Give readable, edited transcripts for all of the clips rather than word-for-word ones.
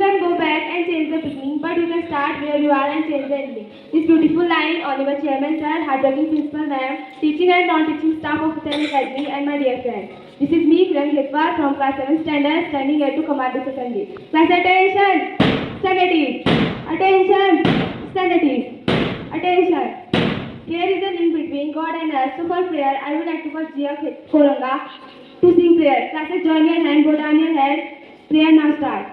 can go back and change the beginning, but you can start where you are and change the ending. This beautiful line, Honorable Chairman Sir, hardworking Principal Ma'am, teaching and non-teaching staff of Uttar Academy, and my dear friend. This is me, Kiran Khetwar, from class 7 standard, standing here to command this assembly. Class attention! Stand at ease. Attention! Stand at ease. Attention! Here is a link between God and us. So for prayer, I would like to call Jia Koranga to sing prayer. Classes, join your hand, go down your head. Prayer now start.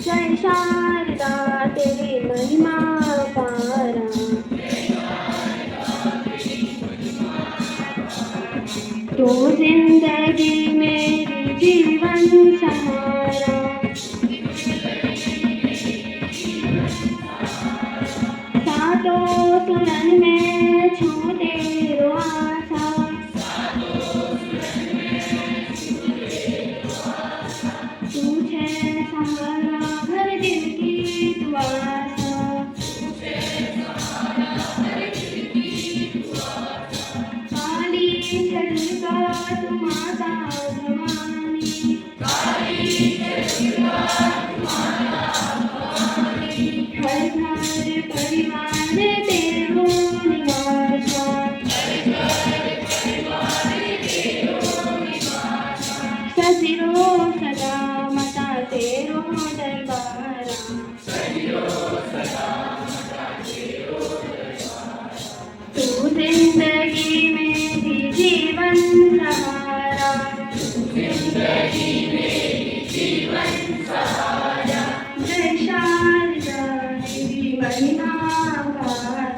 जय शारदा तेरी महिमा पारा तो जिंदगी मेरी जीवन सहारा सातों सुरन में छू तेरो आशा तुझे सहारा हर दिल की दुआसा काली छलका तुम्हारा जवानी हर घर परिवार तेरो निवासा ससिरो सदा मता तेरो दरबारा तू जिंदगी मेरी जीवन सहारा जय शारदा तेरी महिमा पारा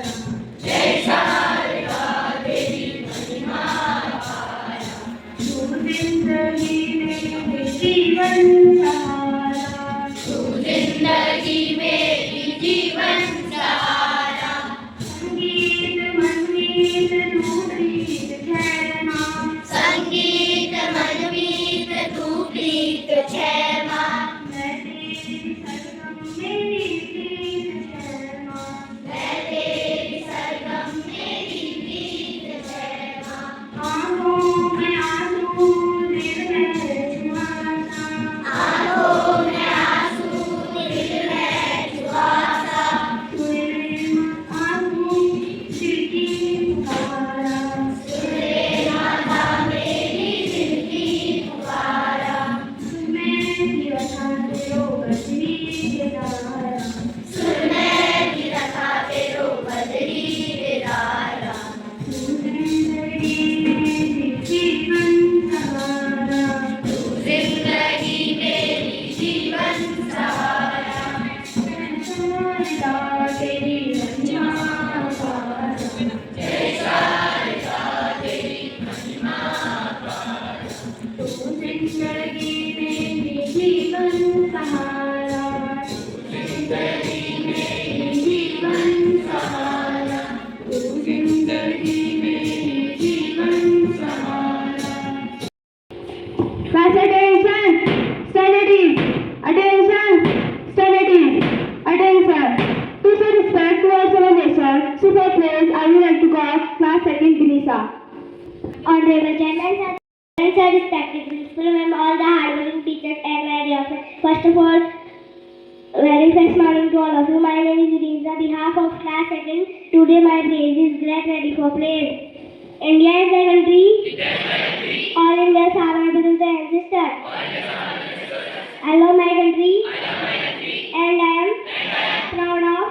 तू जिंदगी मेरी जीवन सहारा संगीत मनमीत रूपीत ठहरना मैं तेरी सरगम मेरी प्रीत शर्मा आँखों में आंसू दिल में छुआसा सुरे आंसू दिल की पुकारा सुने की रथा तेरो बदरी बेदारा तू जिंदगी मेरी जीवन सहारा शारदा तेरी महिमा पारा तू जिंदगी मेरी जीवन सहारा तू जिंदगी मेरी जीवन सहारा Class attention, stand at ease. Attention, stand at ease. Attention. To show respect towards our nation, super players, I would like to call class second Ganesha. Honorable Chairman Sir, parents are respected principal ma'am, all the hardworking teachers and my dear friends. First of all, very fresh morning to all of you. My name is Idris. On behalf of class 2nd, today my praise is great ready for play. India is my country. All Indians are my brothers and sisters. I love my country. And I am proud of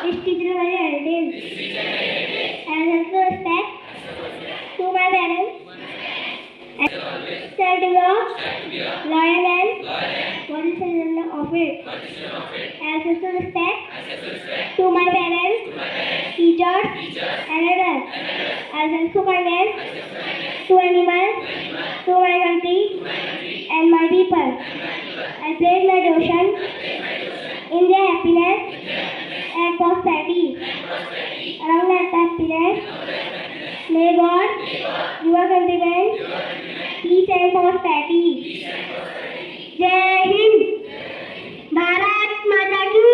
this teacher very heritage. And also respect to my parents. And stand to be loyal and what is the of it. And also respect to my parents. myself for kindness to animals, to my country, and my people. I pledge my devotion in their happiness and prosperity. Around that happiness, may God, your countrymen, peace and prosperity. जय हिंद, भारत माता की,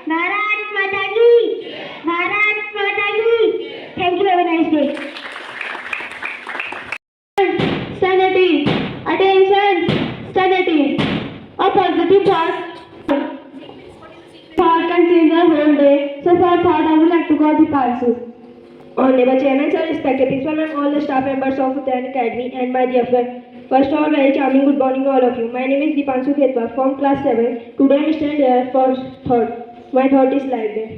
भारत माता की, भारत माता की. Thank you. Have a nice day. Stand at ease. Attention. Stand at ease. A positive thought can change the whole day. So for thought, I would like to call the Parsu. Honorable Chairman, sir, respected principal and all the staff members of Uttarayan Academy and my dear friend. First of all, very charming good morning to all of you. My name is Dipanshu Khetwar from class 7. Today I stand here for thought. My thought is like that.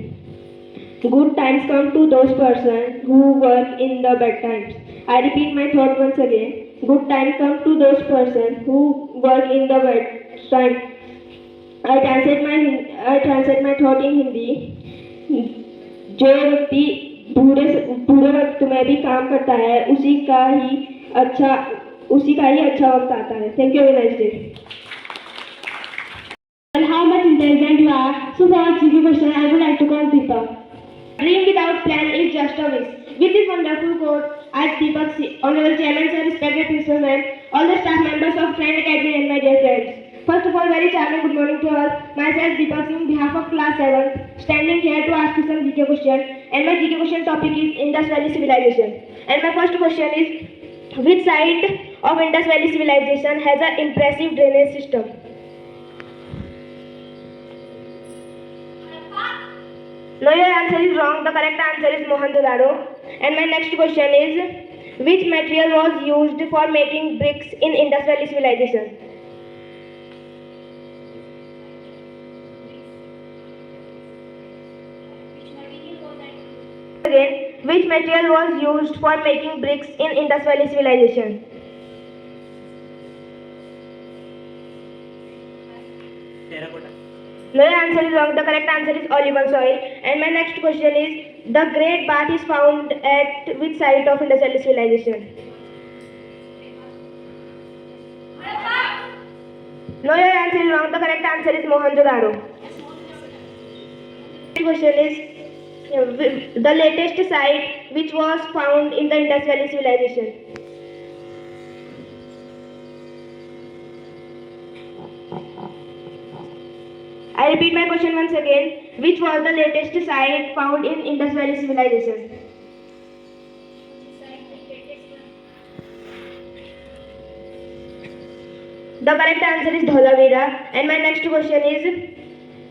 Good times come to those persons who work in the bad times. I repeat my thought once again. Good times come to those persons who work in the bad times. I translate my thought in Hindi. जो व्यक्ति बुरे वक्त में भी काम करता है उसी का ही अच्छा वक्त आता है. Thank you, very nice day. And how much intelligent you are. So for our cheeky question, I would like to call Deepa. Dream without plan is just a wish. With this wonderful quote, I, Deepak, Honorable Chairman, sir, respected principal ma'am, all the staff members of Uttarayan Academy and my dear friends. First of all, very charming good morning to all. Myself, Deepak Singh, on behalf of class 7, standing here to ask you some GK question. And my GK question topic is Indus Valley Civilization. And my first question is, which site of Indus Valley Civilization has an impressive drainage system? No, your answer is wrong. The correct answer is Mohenjo-daro. And my next question is, which material was used for making bricks in Indus Valley Civilization? Again, which material was used for making bricks in Indus Valley Civilization? Terracotta. No, your answer is wrong. The correct answer is olive soil. And my next question is, the Great Bath is found at which site of Indus Valley Civilization? No, your answer is wrong. The correct answer is Mohenjo-daro. Next question is, the latest site which was found in the Indus Valley Civilization. I repeat my question once again. Which was the latest site found in Indus Valley Civilization? The correct answer is Dholavira. And my next question is,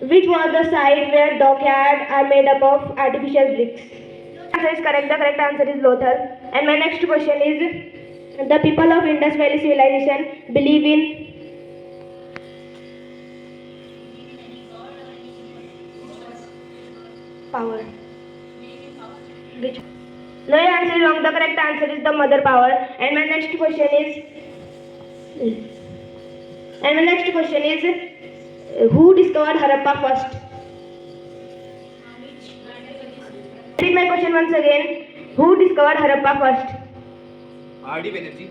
which was the site where dockyards are made up of artificial bricks? The answer is correct. The correct answer is Lothal. And my next question is, the people of Indus Valley Civilization believe in power. Which? No, your answer is wrong. The correct answer is the mother power. And my next question is, who discovered Harappa first? Repeat my question once again. Who discovered Harappa first? R.D. Banerjee.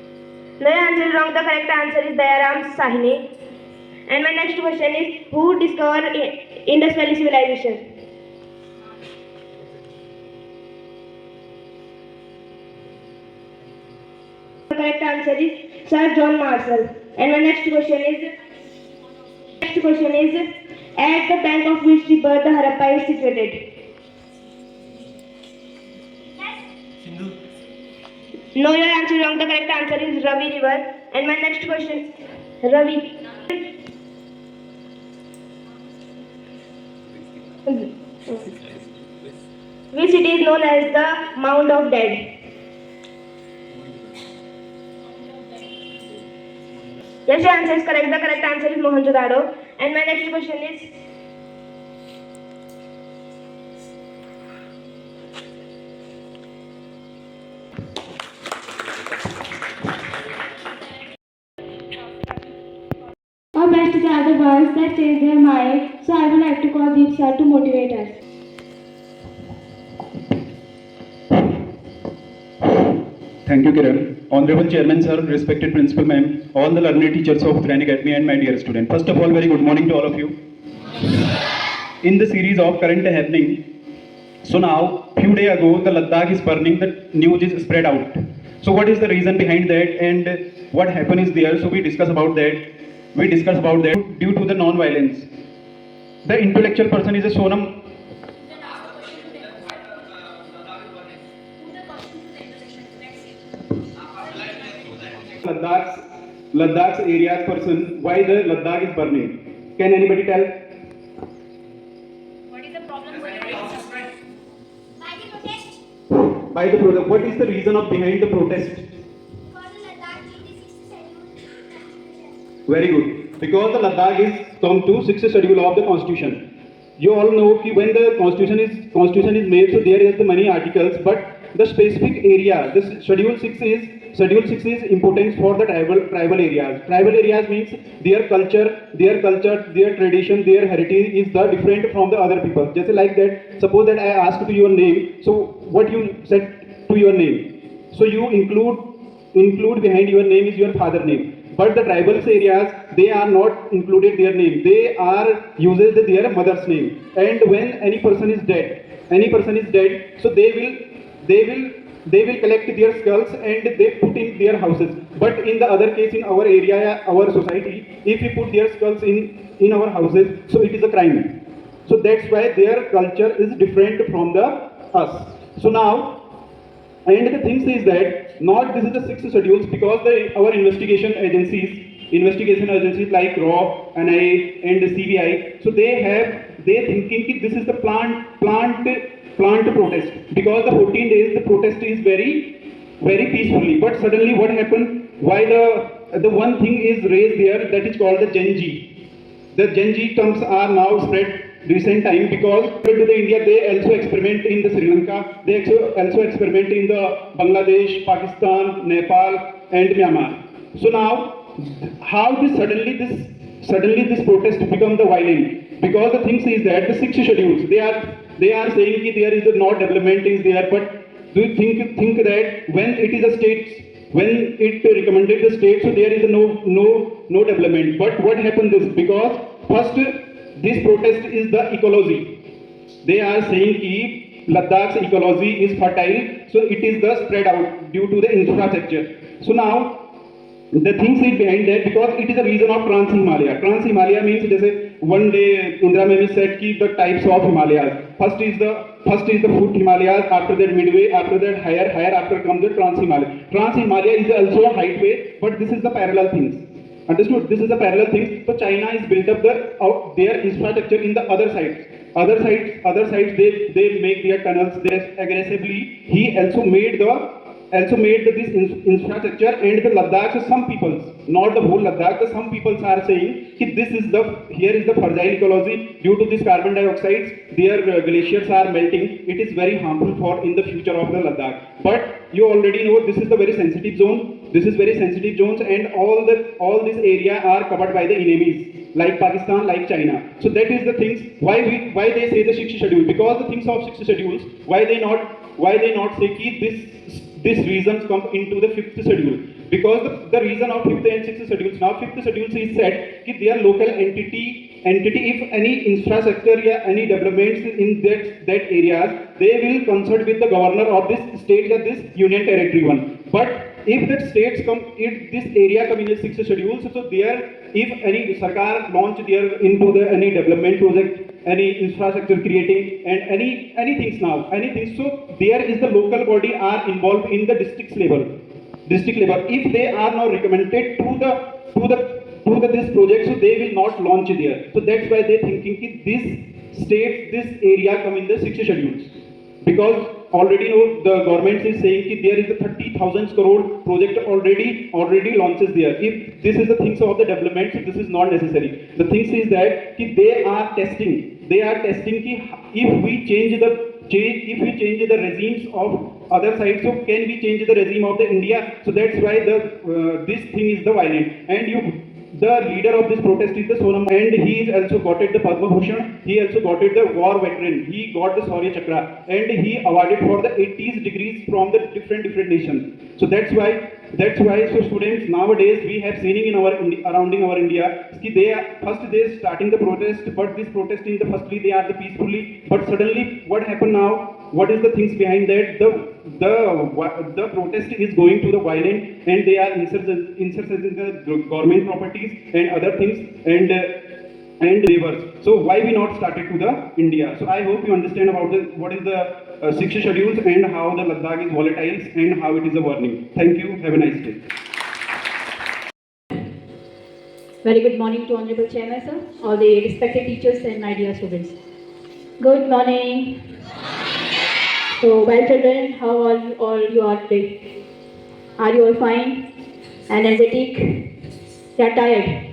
No, your answer is wrong. The correct answer is Dayaram Sahni. And my next question is, who discovered Indus Valley Civilization? The correct answer is Sir John Marshall. And my next question is, at the bank of which river the Harappa is situated? Sindhu. No, your answer is wrong. The correct answer is Ravi River. And my next question, Ravi. Which city is known as the Mound of Dead? Yes, your answer is correct. The correct answer is Mohenjo-daro. And my next question is, our best are the ones that change their mind. So I would like to call Deep Sir to motivate us. Thank you, Kiran. Honorable Chairman, sir, respected Principal Ma'am, all the learned teachers of Training Academy and my dear student. First of all, very good morning to all of you. In the series of current happening, so now, few days ago, the Ladakh is burning, the news is spread out. So what is the reason behind that and what happened is there? So we discuss about that. We discuss about that due to the non-violence. The intellectual person is a Sonam. Ladakh's area's person, why the Ladakh is burning? Can anybody tell? What is the problem going on? By the protest, By the protest. What is the reason of behind the protest? because the Ladakh is the sixth schedule. Very good. Because the Ladakh is come to sixth schedule of the constitution. You all know that when the constitution is made, so there is the many articles, but the specific area, this schedule 6 is important for the tribal areas. Tribal areas means their culture, their tradition, their heritage is the different from the other people. Just like that, suppose that I asked to your name, so what you said to your name? So you include behind your name is your father name. But the tribal areas, they are not included their name. They are uses their mother's name. And when any person is dead, so they will collect their skulls and they put in their houses. But in the other case, in our area, our society, if we put their skulls in our houses, so it is a crime. So that's why their culture is different from the us. So now, and the thing is that not this is the sixth schedules because our investigation agencies like RAW, NIA, and the CBI, so they thinking that this is the plant protest because the 14 days the protest is very peacefully. But suddenly what happened? Why the one thing is raised there that is called the Gen Z. The Gen Z terms are now spread recent time because to the India they also experiment in the Sri Lanka, they also experiment in the Bangladesh, Pakistan, Nepal and Myanmar. So now how suddenly this protest become the violent? Because the thing is that the six schedules they are saying that there is no development is there, but do you think that when it is a state, when it recommended the state, so there is no development. But what happened is because first this protest is the ecology. They are saying that Ladakh's ecology is fertile, so it is the spread out due to the infrastructure. So now the things is behind that because it is a region of Trans-Himalaya. Trans-Himalaya means जैसे one day Indra Ma'am said कि the types of Himalayas. First is the foot Himalayas, after that midway, after that higher, after comes the Trans-Himalaya. Trans-Himalaya is also a height way, but this is the parallel things. Understood? This is a parallel thing. So China is built up their infrastructure in the other sides. Other sides they make their tunnels. They aggressively. He also made this infrastructure and the Ladakh. Some peoples, not the whole Ladakh, some peoples are saying that here is the fragile ecology due to this carbon dioxide. Their glaciers are melting. It is very harmful for in the future of the Ladakh. But you already know this is the very sensitive zone. This is very sensitive zones and all this area are covered by the enemies like Pakistan, like China. So that is the things why they say the sixth schedule, because the things of sixth schedules why they not say that this reasons come into the fifth schedule, because the reason of fifth and sixth schedules. Now fifth schedule is said that their local entity if any infrastructure or any developments in that areas, they will consult with the governor of this state or this union territory one. But if that states if this area come in the sixth schedule, so there if any Sarkar launch there into the any development project, any infrastructure creating and anything, so there is the local body are involved in the district level. If they are now recommended to this project, so they will not launch there. So that's why they thinking that this area come in the sixth schedules. Because already know the government is saying that there is a 30,000 crore project already launches there. If this is the things of the development, so this is not necessary. The things is that they are testing if we change the regimes of other sides, so can we change the regime of the India? So that's why this thing is the violent. And the leader of this protest is the Sonam, and he is also got it the Padma Bhushan. He also got it the war veteran. He got the Shaurya Chakra, and he awarded for the 80s degrees from the different nations. So that's why so students nowadays we have seen in our around in our India, they are first they starting the protest, but this protest in the firstly they are the peacefully, but suddenly what happened now? What is the things behind that? The protest is going to the violent, and they are inserting the government properties and other things, and rivers. So why we not started to the India? So I hope you understand about what is the 6 schedules and how the Ladakh is volatile and how it is a warning. Thank you. Have a nice day. Very good morning to Honorable Chairman, sir, all the respected teachers and my dear students. Good morning. So, well children, how all you are today? Are you all fine? Energetic? You are tired?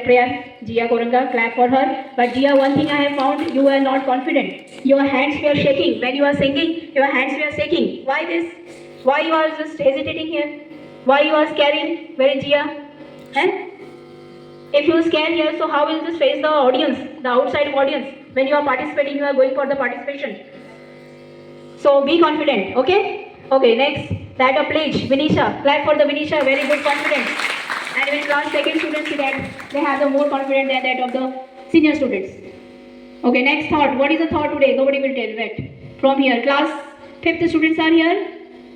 Prayer, Jia Koranga, clap for her. But Jia, one thing I have found, you are not confident. Your hands were shaking. When you are singing, your hands were shaking. Why this? Why you are just hesitating here? Why you are scaring? Where is Jia? Eh? If you scare here, so how will this face the audience, the outside audience? When you are participating, you are going for the participation. So be confident, okay? Okay, next, that of pledge, Vinisha. Clap for the Vinisha, very good confidence. And even class second students see that they have the more confidence than that of the senior students. Okay, next thought. What is the thought today? Nobody will tell that. From here, class 5th students are here.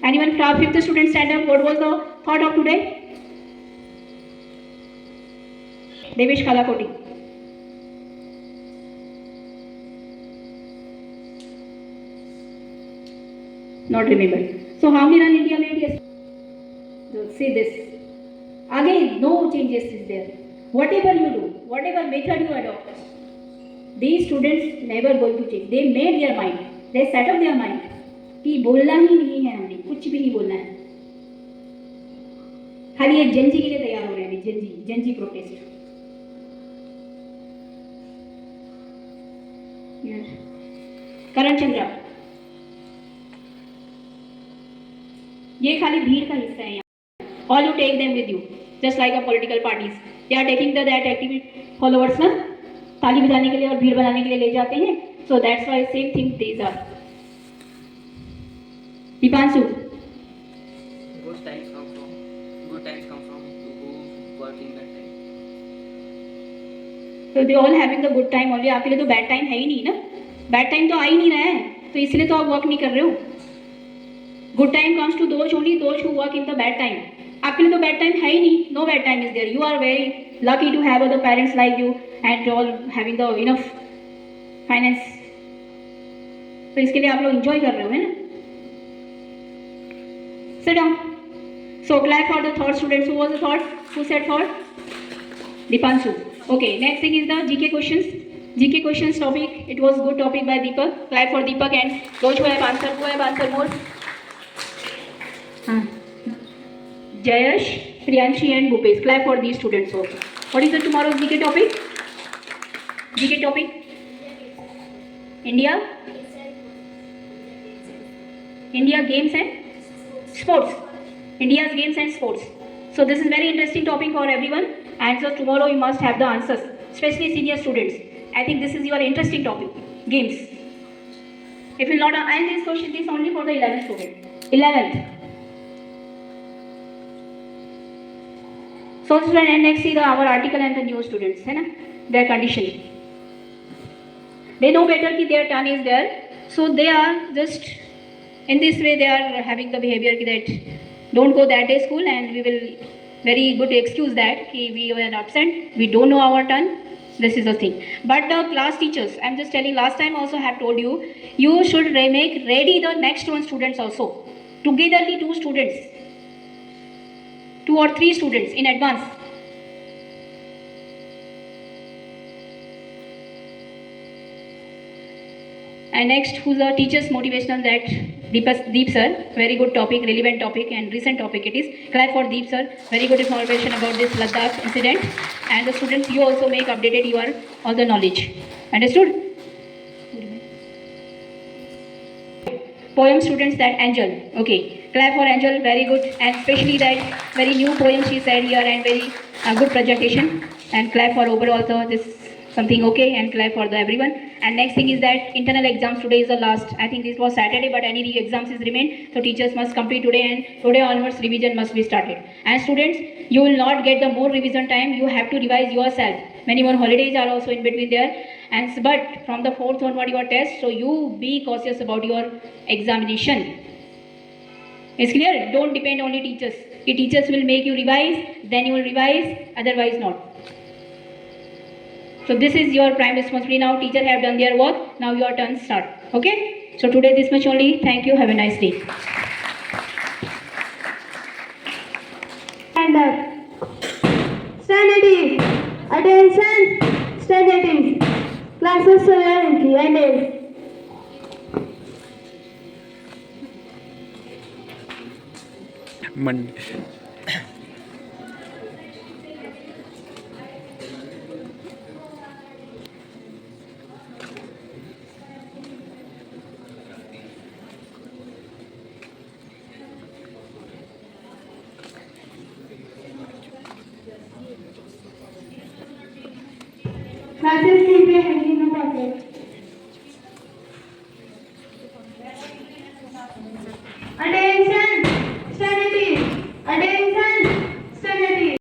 Anyone class 5th student stand up? What was the thought of today? Devesh Kalakoti. Not remember. So how many run India made yesterday? So see this. Again, no changes is there. Whatever you do, whatever method you adopt, these students never going to change. They made their mind. They set up their mind. कि बोलना ही नहीं है हमने, कुछ भी नहीं बोलना है. खाली एक जनजी के लिए तैयार हो रहे हैं, जनजी प्रोटेस्ट. करण चंद्रा, ये खाली भीड़ का हिस्सा है यहाँ. All you take them with you, just like a political parties. They are taking that activity followers ना ताली बजाने के लिए और भीड़ बनाने के लिए ले जाते हैं. So that's why same thing these are. Dipanshu. Good times come from who work in that time. So they all having the good time only. आपके लिए तो bad time है ही नहीं ना. Bad time तो आ ही नहीं रहा है, तो इसलिए तो आप work नहीं कर रहे हो. Good time comes to those only those who work in the bad time. आपके लिए तो bad time है ही नहीं. No bad time is there. You are very lucky to have other parents like you and all having the enough finance. तो इसके लिए आप लोग enjoy कर रहे हो है ना. Sit down. So clap for the third students. Who was the third? Who said third? Dipanshu. Okay. Next thing is the GK questions. GK questions topic. It was good topic by Deepak. Clap for Deepak and those who have answered more. Jayesh, Priyanshi and Bhupesh. Clap for these students also. What is the tomorrow's GK topic? GK topic? India games and sports. India's games and sports. So this is very interesting topic for everyone. And so tomorrow you must have the answers, especially senior students. I think this is your interesting topic. Games. If you not and this question, this only for the 11th student. 11th. So student, and next see our article and the new students, है ना? Their condition. They know better कि their turn is there, so they are just in this way they are having the behavior that don't go that day school, and we will very good excuse that कि we were absent, we don't know our turn. This is the thing. But the class teachers, I'm just telling, last time also have told you, you should make ready the next one students also. Togetherly 2 students, 2 or 3 students in advance. And next, who's the teacher's motivational, that Deep sir, very good topic, relevant topic and recent topic it is. Clap for Deep sir, very good information about this Ladakh incident. And the students, you also make updated your all the knowledge. Understood? poem students that Angel. Okay, clap for Angel, very good, and especially that very new poem she said here and very good presentation. And clap for overall also this something okay, and clap for the everyone. And next thing is that internal exams today is the last. I think this was Saturday, but any exams is remain. So teachers must complete today, and today onwards revision must be started. And students, you will not get the more revision time. You have to revise yourself. Many more holidays are also in between there. And but from the 4th onward your test, so you be cautious about your examination. It's clear? Don't depend only teachers. The teachers will make you revise, then you will revise, otherwise not. So this is your prime responsibility now. Teachers have done their work. Now your turn start. Okay? So today this much only. Thank you. Have a nice day. Stand up. Stand at ease. Attention. Stand at ease. Classes silently and in. Monday. Classes keep your head in the pocket.